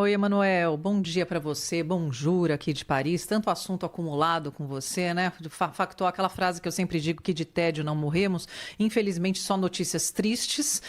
Oi, Emanuel, bom dia para você, bonjour aqui de Paris, tanto assunto acumulado com você, né? Factual aquela frase que eu sempre digo que de tédio não morremos, infelizmente só notícias tristes,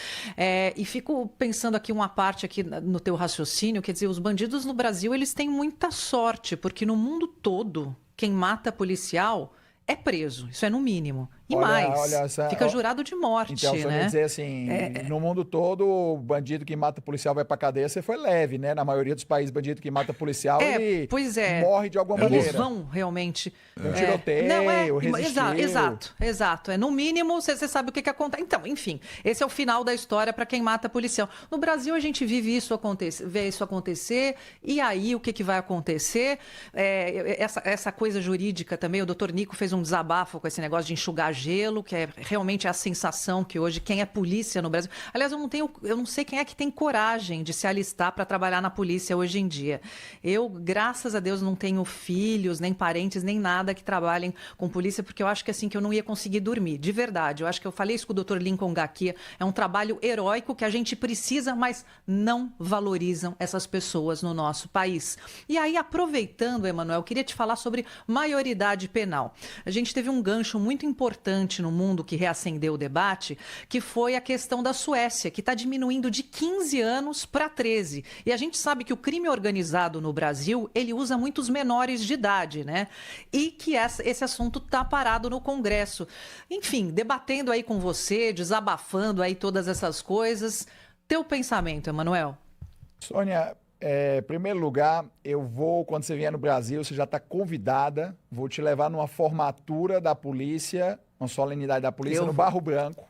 e fico pensando aqui uma parte aqui no teu raciocínio, quer dizer, os bandidos no Brasil, eles têm muita sorte, porque no mundo todo, quem mata policial é preso, isso é no mínimo, e Olha, mais, fica jurado de então, morte, só quer né? dizer assim, no mundo todo, o bandido que mata policial vai pra cadeia, você foi leve, né? Na maioria dos países, bandido que mata policial, ele Pois é, morre de alguma eles maneira. vão realmente. Um Não tiroteio, resistiu. exato, exato. No mínimo, você sabe o que acontece. Então, enfim, esse é o final da história para quem mata policial. No Brasil, a gente vive isso acontecer, vê isso acontecer, e aí o que vai acontecer? Essa coisa jurídica também, o doutor Nico fez um desabafo com esse negócio de enxugar gelo, que é realmente a sensação que hoje quem é polícia no Brasil. Aliás, eu não sei quem é que tem coragem de se alistar para trabalhar na polícia hoje em dia. Eu, graças a Deus, não tenho filhos, nem parentes, nem nada que trabalhem com polícia, porque eu acho que assim que eu não ia conseguir dormir, de verdade. Eu acho que eu falei isso com o Dr. Lincoln Gakia, é um trabalho heróico que a gente precisa, mas não valorizam essas pessoas no nosso país. E aí, aproveitando, Emanuel, eu queria te falar sobre maioridade penal. A gente teve um gancho muito importante no mundo que reacendeu o debate, que foi a questão da Suécia, que está diminuindo de 15 anos para 13. E a gente sabe que o crime organizado no Brasil, ele usa muitos menores de idade, né? E que esse assunto está parado no Congresso. Enfim, debatendo aí com você, desabafando aí todas essas coisas. Teu pensamento, Emanuel? Sônia, em primeiro lugar, quando você vier no Brasil, você já está convidada, vou te levar numa formatura da polícia, uma solenidade da polícia Eu no vou. Barro Branco,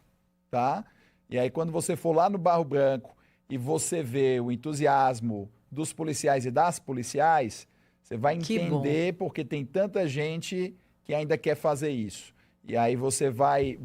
tá? E aí, quando você for lá no Barro Branco e você vê o entusiasmo dos policiais e das policiais, você vai Que bom. entender porque tem tanta gente que ainda quer fazer isso. E aí você vai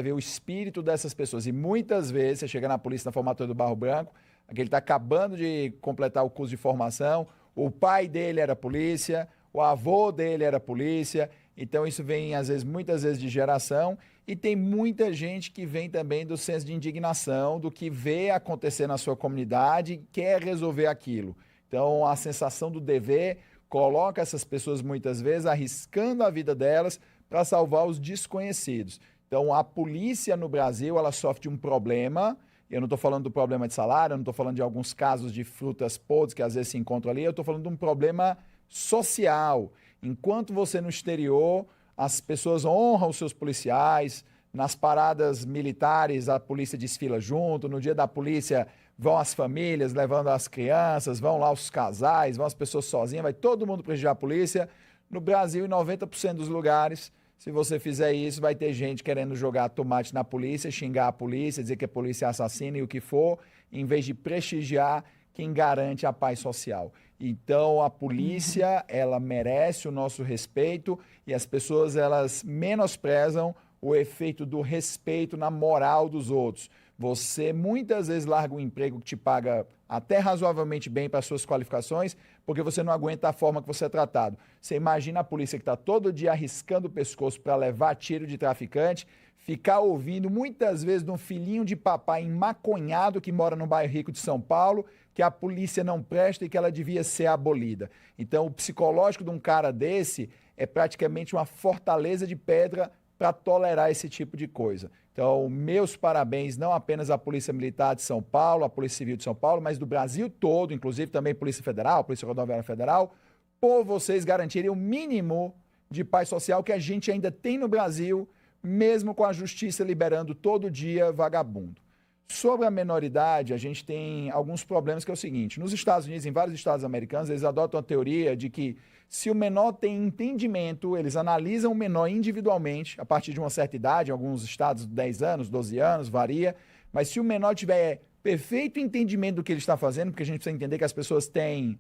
ver o espírito dessas pessoas. E muitas vezes você chega na polícia na formatura do Barro Branco, aquele está acabando de completar o curso de formação, o pai dele era polícia, o avô dele era polícia, então isso vem às vezes, muitas vezes de geração, e tem muita gente que vem também do senso de indignação, do que vê acontecer na sua comunidade e quer resolver aquilo. Então a sensação do dever coloca essas pessoas muitas vezes arriscando a vida delas para salvar os desconhecidos. Então a polícia no Brasil, ela sofre de um problema. Eu não estou falando do problema de salário, eu não estou falando de alguns casos de frutas podres que às vezes se encontram ali, eu estou falando de um problema social. Enquanto você no exterior, as pessoas honram os seus policiais, nas paradas militares a polícia desfila junto, no dia da polícia vão as famílias levando as crianças, vão lá os casais, vão as pessoas sozinhas, vai todo mundo prestigiar a polícia. No Brasil, em 90% dos lugares, se você fizer isso, vai ter gente querendo jogar tomate na polícia, xingar a polícia, dizer que a polícia é assassina e o que for, em vez de prestigiar quem garante a paz social. Então, a polícia, ela merece o nosso respeito e as pessoas, elas menosprezam o efeito do respeito na moral dos outros. Você muitas vezes larga um emprego que te paga até razoavelmente bem para suas qualificações, porque você não aguenta a forma que você é tratado. Você imagina a polícia que está todo dia arriscando o pescoço para levar tiro de traficante, ficar ouvindo muitas vezes de um filhinho de papai emaconhado que mora no bairro rico de São Paulo, que a polícia não presta e que ela devia ser abolida. Então, o psicológico de um cara desse é praticamente uma fortaleza de pedra para tolerar esse tipo de coisa. Então, meus parabéns não apenas à Polícia Militar de São Paulo, à Polícia Civil de São Paulo, mas do Brasil todo, inclusive também Polícia Federal, Polícia Rodoviária Federal, por vocês garantirem o mínimo de paz social que a gente ainda tem no Brasil, mesmo com a justiça liberando todo dia vagabundo. Sobre a menoridade, a gente tem alguns problemas que é o seguinte, nos Estados Unidos, em vários estados americanos, eles adotam a teoria de que se o menor tem entendimento, eles analisam o menor individualmente, a partir de uma certa idade, em alguns estados 10 anos, 12 anos, varia, mas se o menor tiver perfeito entendimento do que ele está fazendo, porque a gente precisa entender que as pessoas têm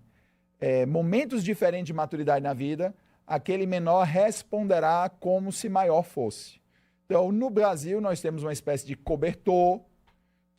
momentos diferentes de maturidade na vida, aquele menor responderá como se maior fosse. Então, no Brasil, nós temos uma espécie de cobertor,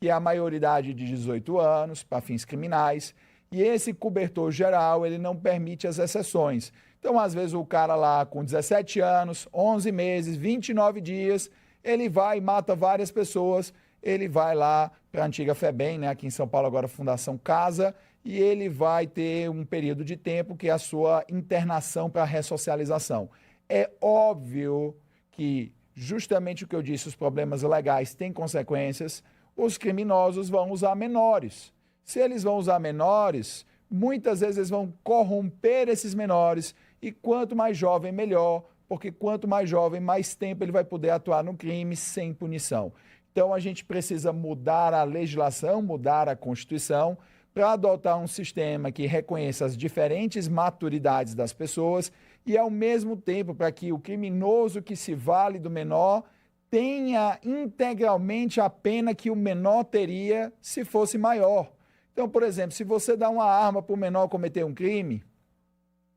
que é a maioridade de 18 anos, para fins criminais, e esse cobertor geral, ele não permite as exceções. Então, às vezes, o cara lá com 17 anos, 11 meses, 29 dias, ele vai e mata várias pessoas, ele vai lá para a antiga FEBEM, né, aqui em São Paulo agora Fundação Casa, e ele vai ter um período de tempo que é a sua internação para ressocialização. É óbvio que, justamente o que eu disse, os problemas legais têm consequências, os criminosos vão usar menores. Se eles vão usar menores, muitas vezes eles vão corromper esses menores, e quanto mais jovem, melhor, porque quanto mais jovem, mais tempo ele vai poder atuar no crime sem punição. Então, a gente precisa mudar a legislação, mudar a Constituição, para adotar um sistema que reconheça as diferentes maturidades das pessoas e, ao mesmo tempo, para que o criminoso que se vale do menor tenha integralmente a pena que o menor teria se fosse maior. Então, por exemplo, se você dá uma arma para o menor cometer um crime,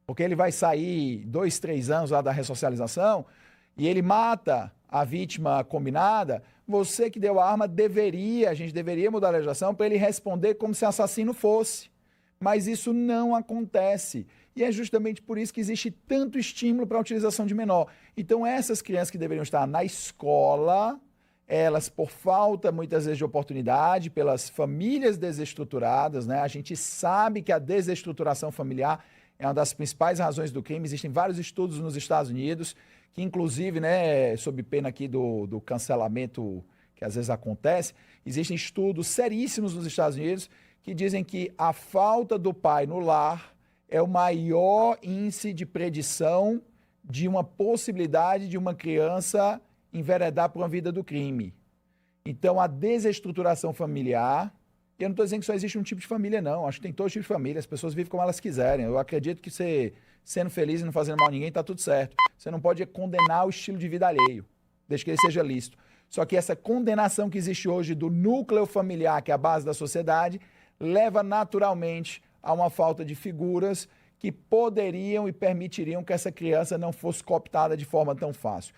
porque ele vai sair 2, 3 anos lá da ressocialização, e ele mata a vítima combinada, você que deu a arma a gente deveria mudar a legislação para ele responder como se assassino fosse. Mas isso não acontece. E é justamente por isso que existe tanto estímulo para a utilização de menor. Então, essas crianças que deveriam estar na escola, elas, por falta, muitas vezes, de oportunidade, pelas famílias desestruturadas, né? A gente sabe que a desestruturação familiar é uma das principais razões do crime. Existem vários estudos nos Estados Unidos que, inclusive, né, sob pena aqui do cancelamento que às vezes acontece, existem estudos seríssimos nos Estados Unidos que dizem que a falta do pai no lar é o maior índice de predição de uma possibilidade de uma criança enveredar por uma vida do crime. Então, a desestruturação familiar, eu não estou dizendo que só existe um tipo de família, não. Acho que tem todo tipo de família, as pessoas vivem como elas quiserem. Eu acredito que você, sendo feliz e não fazendo mal a ninguém, está tudo certo. Você não pode condenar o estilo de vida alheio, desde que ele seja lícito. Só que essa condenação que existe hoje do núcleo familiar, que é a base da sociedade, leva naturalmente a uma falta de figuras que poderiam e permitiriam que essa criança não fosse cooptada de forma tão fácil.